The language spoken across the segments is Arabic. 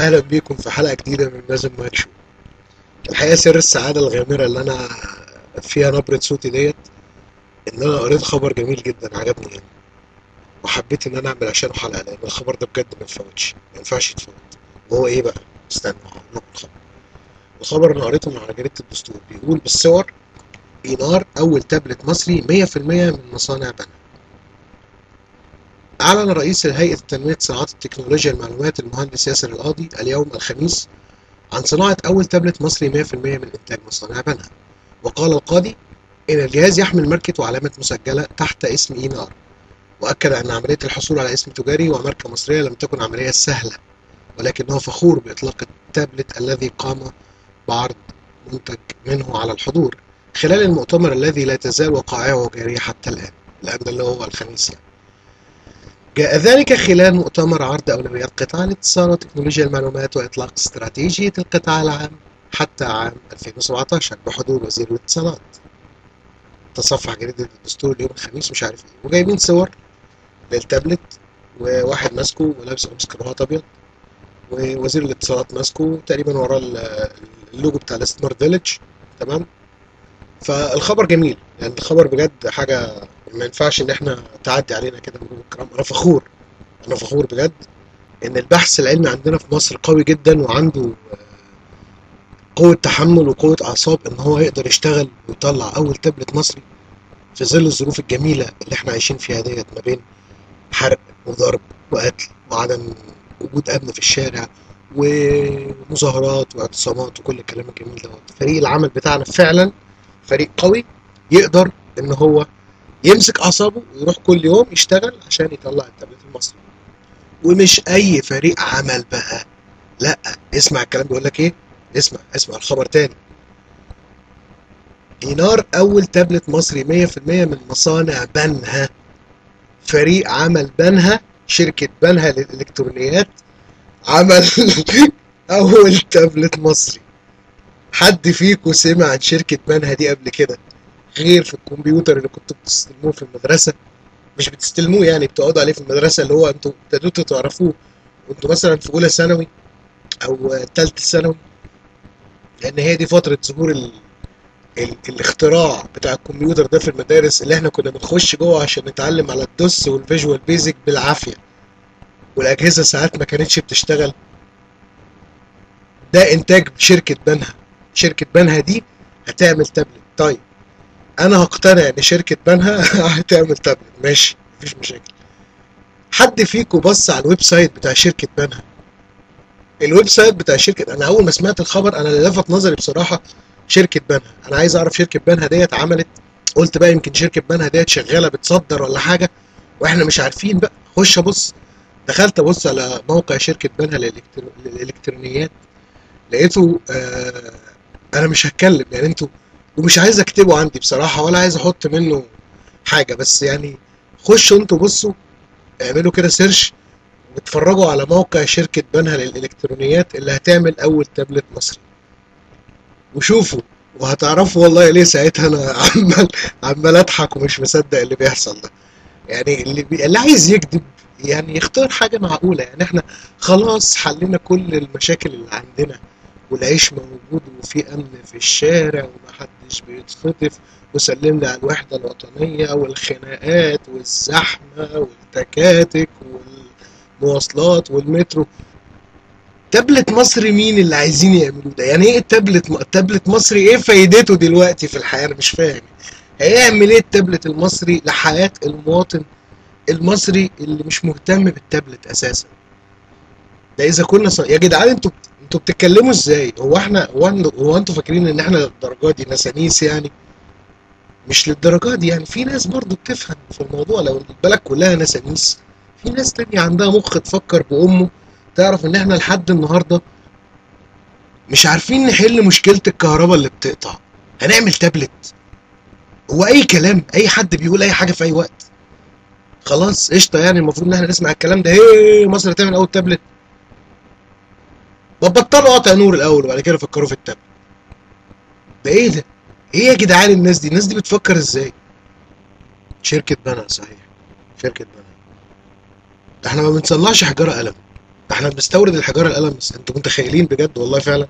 اهلا بيكم في حلقه جديده من لازم مات شو. الحقيقه سر السعاده الغامره اللي انا فيها نبره صوتي ديت ان انا قريت خبر جميل جدا عجبني يعني، وحبيت ان انا اعمل عشانه حلقه لان الخبر ده بجد ما يتفوتش، ما ينفعش يتفوت. وهو ايه بقى؟ استنى هقول لكم الخبر. الخبر اللي قريته من على جريده الدستور بيقول بالصور: اينار اول تابلت مصري 100% من مصانع بنا. أعلن رئيس هيئة تنمية صناعات التكنولوجيا المعلومات المهندس ياسر القاضي اليوم الخميس عن صناعة أول تابلت مصري 100% من إنتاج مصانع بنها. وقال القاضي إن الجهاز يحمل ماركة وعلامة مسجلة تحت اسم إينار، وأكد أن عملية الحصول على اسم تجاري وماركة مصرية لم تكن عملية سهلة، ولكنه فخور بإطلاق التابلت الذي قام بعرض منتج منه على الحضور خلال المؤتمر الذي لا تزال وقائعه جارية حتى الآن. الآن ده اللي هو الخميس يعني. جاء ذلك خلال مؤتمر عرض أولويات قطاع الاتصال وتكنولوجيا المعلومات وإطلاق استراتيجية القطاع العام حتى عام 2017 بحضور وزير الاتصالات. تصفح جريدة الدستور اليوم الخميس مش عارف ايه، وجايبين صور للتابلت وواحد ماسكه ولابس قميص كراهات ابيض، ووزير الاتصالات ماسكه تقريبا وراه اللوجو بتاع السمارت فيليج. تمام. فالخبر جميل يعني، الخبر بجد حاجة ما ينفعش ان احنا تعدي علينا كده مرور الكرام. انا فخور، انا فخور بجد ان البحث العلمي عندنا في مصر قوي جدا، وعنده قوة تحمل وقوة اعصاب ان هو يقدر يشتغل ويطلع اول تابلت مصري في ظل الظروف الجميلة اللي احنا عايشين فيها ديت، ما بين حرق وضرب وقتل وعدم وجود امن في الشارع ومظاهرات واعتصامات وكل الكلام الجميل دوت. فريق العمل بتاعنا فعلا فريق قوي، يقدر ان هو يمسك اعصابه ويروح كل يوم يشتغل عشان يطلع التابلت المصري. ومش اي فريق عمل بقى، لا، اسمع الكلام بيقول لك ايه. اسمع الخبر تاني: اينار اول تابلت مصري 100% من مصانع بنها. فريق عمل بنها، شركة بنها للالكترونيات، عمل اول تابلت مصري. حد فيكم سمع عن شركة بنها دي قبل كده غير في الكمبيوتر اللي كنتوا بتستلموه في المدرسة؟ مش بتستلموه يعني، بتقعدوا عليه في المدرسة، اللي هو انتوا ابتديتوا تعرفوه وانتوا مثلا في اولى ثانوي او ثالثه ثانوي، لان هي دي فتره ظهور الاختراع بتاع الكمبيوتر ده في المدارس، اللي احنا كنا بنخش جوه عشان نتعلم على الدوس والفيجوال بيزك بالعافيه، والاجهزه ساعات ما كانتش بتشتغل. ده انتاج شركه بنها. شركه بنها دي هتعمل تابلت. طيب انا هقتنع ان شركه بنها هتعمل تابلت، ماشي، مفيش مشاكل. حد فيكم بص على الويب سايت بتاع شركه بنها؟ الويب سايت بتاع شركه، انا اول ما سمعت الخبر انا اللي لفت نظري بصراحه شركه بنها. انا عايز اعرف شركه بنها ديت عملت، قلت بقى يمكن شركه بنها ديت شغاله بتصدر ولا حاجه واحنا مش عارفين بقى. خش ابص. دخلت ابص على موقع شركه بنها للالكترونيات، لقيته انا مش هتكلم يعني انتوا، ومش عايز اكتبه عندي بصراحه ولا عايز احط منه حاجه، بس يعني خشوا انتوا بصوا، اعملوا كده سيرش واتفرجوا على موقع شركة بنها للإلكترونيات اللي هتعمل أول تابلت مصري، وشوفوا وهتعرفوا والله ليه ساعتها أنا عمال أضحك ومش مصدق اللي بيحصل ده. يعني اللي عايز يكذب يعني يختار حاجة معقولة. يعني احنا خلاص حلينا كل المشاكل اللي عندنا، والعيش موجود وفي أمن في الشارع ومحدش بيتخطف، وسلمنا على الوحدة الوطنية، والخناقات والزحمة والتكاتك والمواصلات والمترو. تابلت مصري مين اللي عايزين يعملوه ده؟ يعني ايه التابلت مصري؟ ايه فايدته دلوقتي في الحياة؟ انا مش فاهم. هيعمل ايه التابلت المصري لحياة المواطن المصري اللي مش مهتم بالتابلت اساسا؟ ده اذا كنا يا جدعان انتوا بتتكلموا ازاي؟ هو انتوا فاكرين ان احنا للدرجه دي نسانيس يعني؟ مش للدرجه دي يعني، في ناس برضو بتفهم في الموضوع. لو البلد كلها نسانيس، في ناس تانية عندها مخ تفكر بأمه، تعرف ان احنا لحد النهارده مش عارفين نحل مشكلة الكهرباء اللي بتقطع. هنعمل تابلت؟ هو اي كلام، اي حد بيقول اي حاجة في اي وقت. خلاص قشطة، يعني المفروض ان احنا نسمع الكلام ده. هي مصر هتعمل اول تابلت؟ طب بطلوا قطع نور الاول وبعد كده فكروا في التابلت. ده ايه ده؟ ايه يا جدعان الناس دي بتفكر ازاي؟ شركة بنا، صحيح، شركة بنا. ده احنا ما بنصنعش حجارة قلم، احنا بنستورد الحجاره القلم انتوا متخيلين بجد والله فعلا؟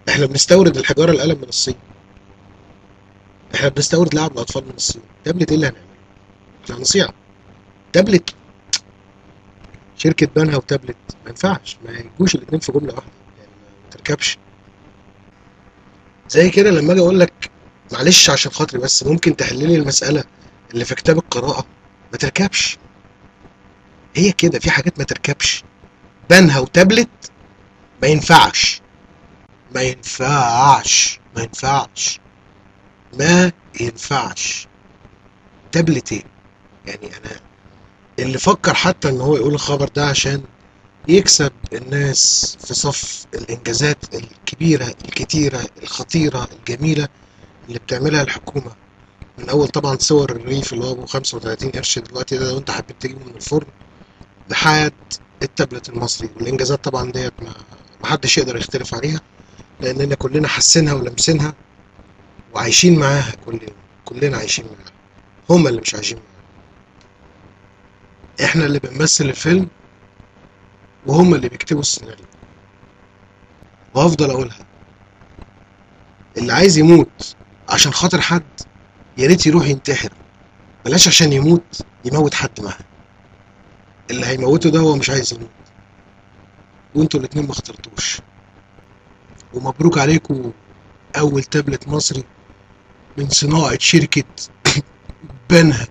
احنا بنستورد الحجاره القلم من الصين. احنا بنستورد لعب الاطفال من الصين. تابلت ايه اللي هنعمله؟ احنا هنصيع. تابلت. شركه بنها وتابلت ما ينفعش، ما يجوش الاثنين في جمله واحده يعني، ما تركبش. زي كده لما اجي اقول لك معلش عشان خاطري بس ممكن تحل لي المساله اللي في كتاب القراءه، ما تركبش. هي كده في حاجات ما تركبش. بنها وتابلت ما ينفعش. ما ينفعش. ما ينفعش. ما ينفعش. تابلت ايه؟ يعني انا اللي فكر حتى ان هو يقول الخبر ده عشان يكسب الناس في صف الانجازات الكبيره الكتيره الخطيره الجميله اللي بتعملها الحكومه، من اول طبعا صور الرغيف اللي هو ابو 35 قرش دلوقتي ده لو انت حبيت تجيبه من الفرن، لحد التابلت المصري. والانجازات طبعا ديت ما حدش يقدر يختلف عليها، لاننا كلنا حاسينها ولمسينها وعايشين معاها كل يوم. كلنا عايشين معاها، هما اللي مش عايشين معاها. احنا اللي بنمثل الفيلم وهما اللي بيكتبوا السيناريو. وهفضل اقولها، اللي عايز يموت عشان خاطر حد يا ريت يروح ينتحر، بلاش عشان يموت حد معاه. اللي هيموته ده هو مش عايز يموت، وانتوا الاتنين ما اخترتوش. ومبروك عليكم اول تابلت مصري من صناعة شركة بنها.